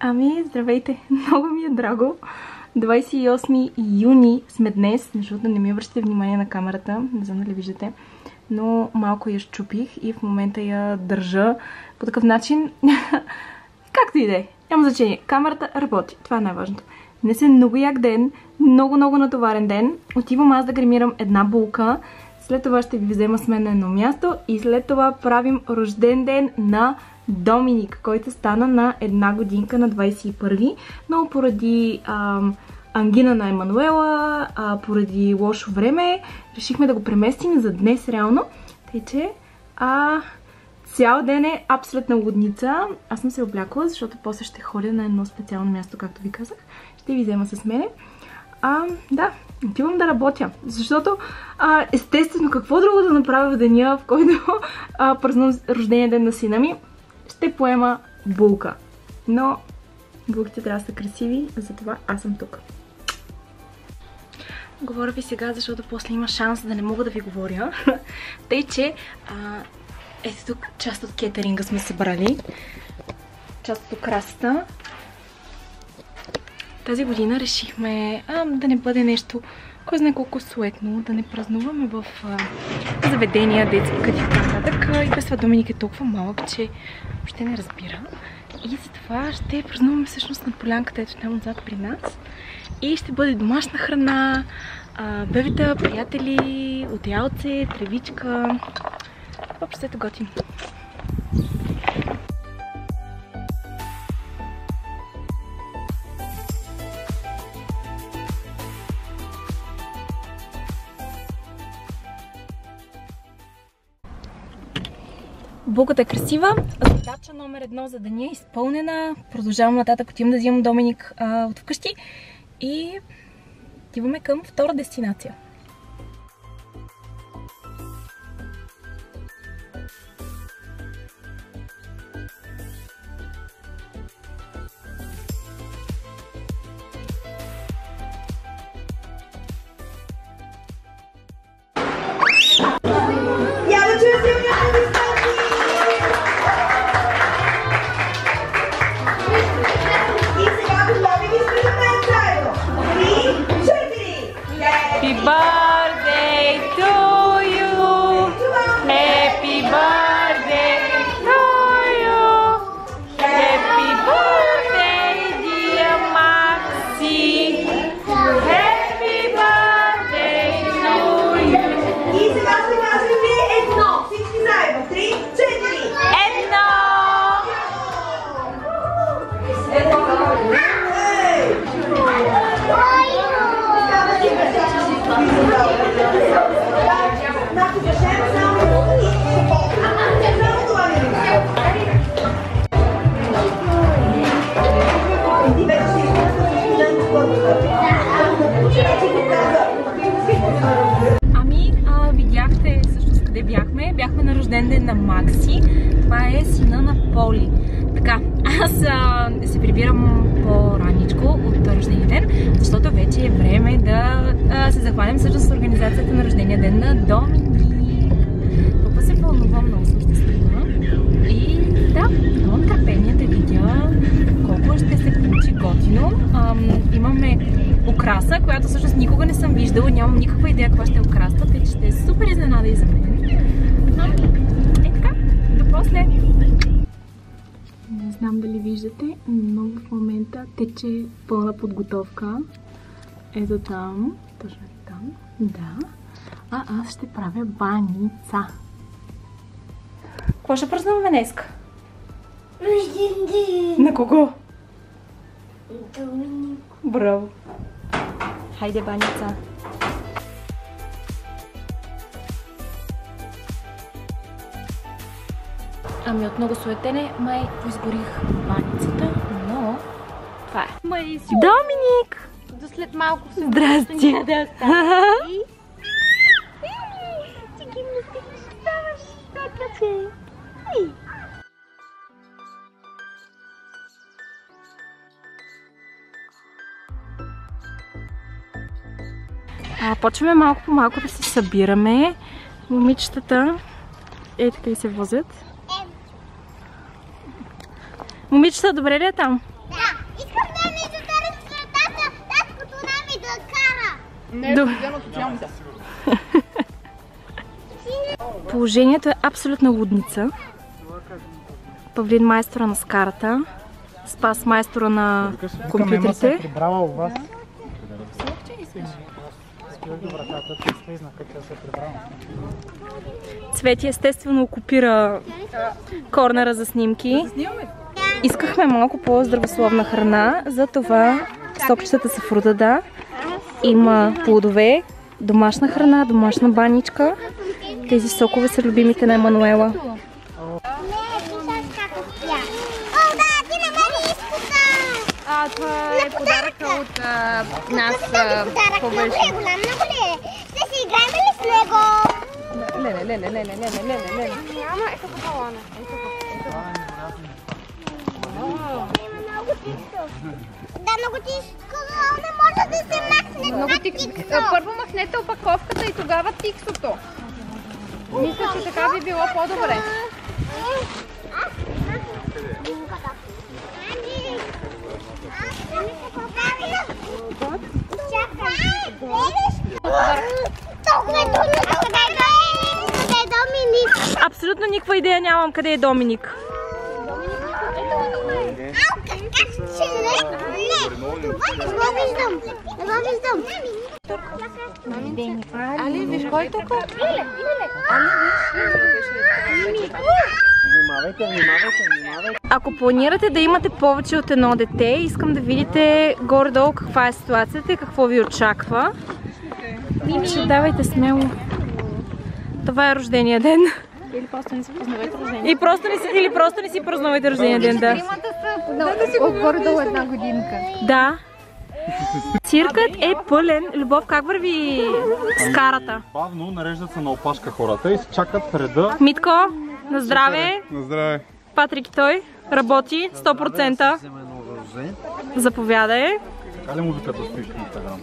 Ами, здравейте! Много ми е драго. 28 юни сме днес, защото не ми обръщате внимание на камерата, не знам дали виждате, но малко я щупих и в момента я държа по такъв начин. Както и да е, няма значение. Камерата работи, това е най-важното. Днес е много як ден, много натоварен ден. Отивам аз да гримирам една булка, след това ще ви взема с мен на едно място и след това правим рожден ден на Доминик, който стана на една годинка на 21-ви, но поради ангина на Емануела, поради лошо време, решихме да го преместим за днес реално. Тъй че цял ден е абсолютна лудница. Аз съм се облякла, защото после ще ходя на едно специално място, както ви казах. Ще ви взема с мене. Да, отивам да работя, защото естествено какво друго да направя в деня, в който празнувам рождения ден на сина ми, ще поема булка. Но булките трябва да са красиви, затова аз съм тук. Говоря ви сега, защото после има шанс да не мога да ви говоря. Тъй, че ето тук част от кетеринга сме събрали. Част от украсата. Тази година решихме да не бъде нещо, кой знае колко суетно, да не празнуваме в заведения, детски къти и така. И без това Доминик е толкова малък, че въобще не разбира. И затова ще празнуваме всъщност на полянката, ето там отзад при нас. И ще бъде домашна храна, бебета, приятели, одеялце, тревичка. Въобще ето готин. Булката е красива, задача номер 1 за деня е изпълнена. Продължавам нататък, отивам да взимам Доминик от вкъщи и отиваме към втора дестинация. Видяхте всъщност къде бяхме. Бяхме на рожден ден на Макси. Това е сина на Поли. Така, аз се прибирам по-раничко от рождения ден, защото вече е време да се захванем всъщност с организацията на рождения ден на Доминик. Толкова се вълнувам, много съм щастлива. И да, нямам търпение да видя колко ще се получи готино. Имаме украса, която всъщност никога не съм виждала, нямам никаква идея каква ще е украсата, тъй че ще е супер изненада и за мен. Е така, до после! Не знам дали виждате, но в момента тече пълна подготовка. Ето там, точно там, да. А аз ще правя баница. Какво ще празнуваме днеска? Рожден ден! На кого? Доминик. Браво! Хайде, баница! Ами от много суетене май изгорих баницата, но това е. Доминик! До след малко се Здрасти! да остави. Ти ги не ставаш така, че... Почваме малко по малко да се събираме. Момичетата така и се возят. Момичета, добре ли е там? Да. Положението е абсолютна лудница. Павлин майстора на скарата, Спас майстора на компютрите. Цвети естествено окупира корнера за снимки. Искахме малко по-здравословна храна, затова сокчетата са в Рудада. Има плодове, домашна храна, домашна баничка. Тези сокове са любимите на Емануела. Това е подаръка от нас по бъдеще. Ще си играем ли с него? Няма, ето го балона. Да, много тихо, не може да се махне. Много тихо. Първо махнете опаковката и тогава тиксото. Мисля, че така би било по-добре. Абсолютно никаква идея нямам къде е Доминик. Али, виж кой е тук? Ако планирате да имате повече от едно дете, искам да видите горе-долу каква е ситуацията и какво ви очаква. Че давайте смело. Това е рождения ден. Или просто не си празнувайте рождения ден. Или просто не си празнувайте рождения ден, да. Да си го горе-долу една годинка. Да. Циркът е пълен. Любов, как върви скарата? Бавно нареждат се на опашка хората и чакат реда. Митко, на здраве. На здраве. Патрик и той работи 100%. Заповядай. Така ли музиката стоиш в Инстаграм?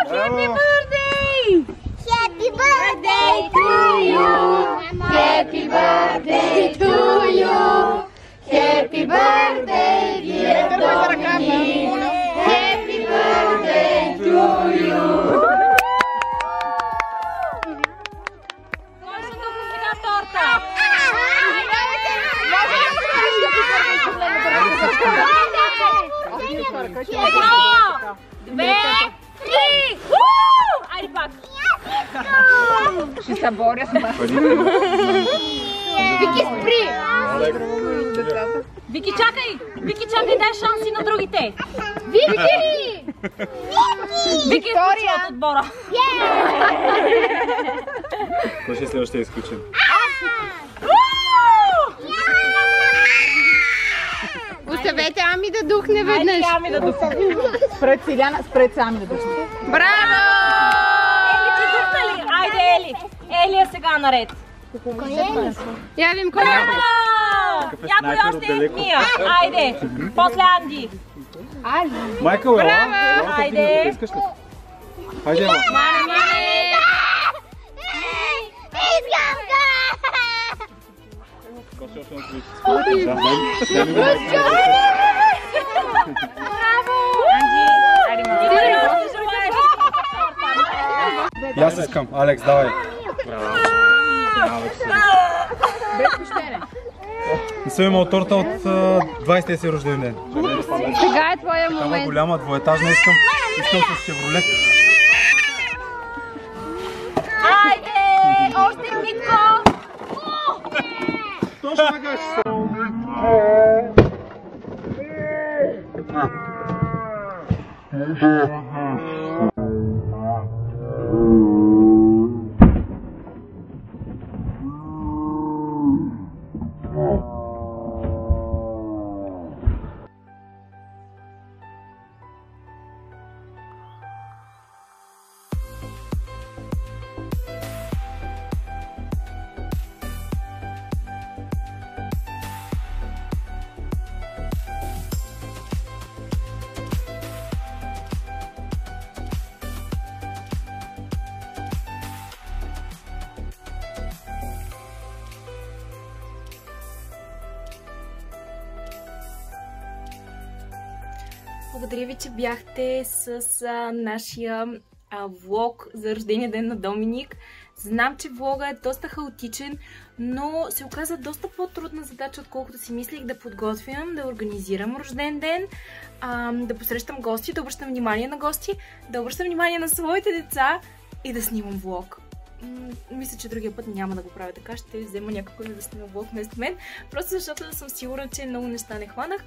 Happy birthday! Happy birthday to you! Happy birthday to you! Happy birthday, dear Dominic! Happy birthday to you! Кой ще тук сега торта? Две, три! Айде пак! Ще се боря с вас. Вики, спри! Вики, чакай! Вики, чакай, дай шанси на другите! Вики! Вики изключи от отбора! Кой ще следващия изключен? Оставете Ами да духне веднъж. Айде, Ами да духне. Спред се Ами да духне. Браво! Ели, ти духна ли? Айде, Ели! Ели е сега наред. Я видим кой е. Някой още? Мия. Айде. После Анди. Майкъл, ела? Айде. Искаш ли? Хайде, ела. Мане! Искам да! И аз искам. Алекс, давай. Не съм имал торта от 20-тия си рожден ден. Сега е твоя Такава момент. голяма двоетажна искам с Шевролет. Айде! Още Митко! Точно така ще се. Благодаря ви, че бяхте с нашия влог за рождения ден на Доминик. Знам, че влога е доста хаотичен, но се оказа доста по-трудна задача, отколкото си мислих да подготвям, да организирам рожден ден, да посрещам гости, да обръщам внимание на гости, да обръщам внимание на своите деца и да снимам влог. Мисля, че другия път няма да го правя така. Ще взема някой да снима влог вместо мен, просто защото съм сигурна, че много неща не хванах.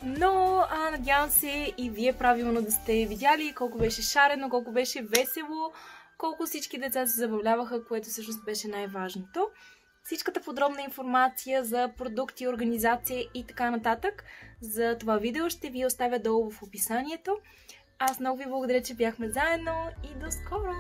Но надявам се и вие правилно да сте видяли колко беше шарено, колко беше весело, колко всички деца се забавляваха, което всъщност беше най-важното. Всичката подробна информация за продукти, организация и така нататък за това видео ще ви оставя долу в описанието. Аз много ви благодаря, че бяхме заедно и до скоро!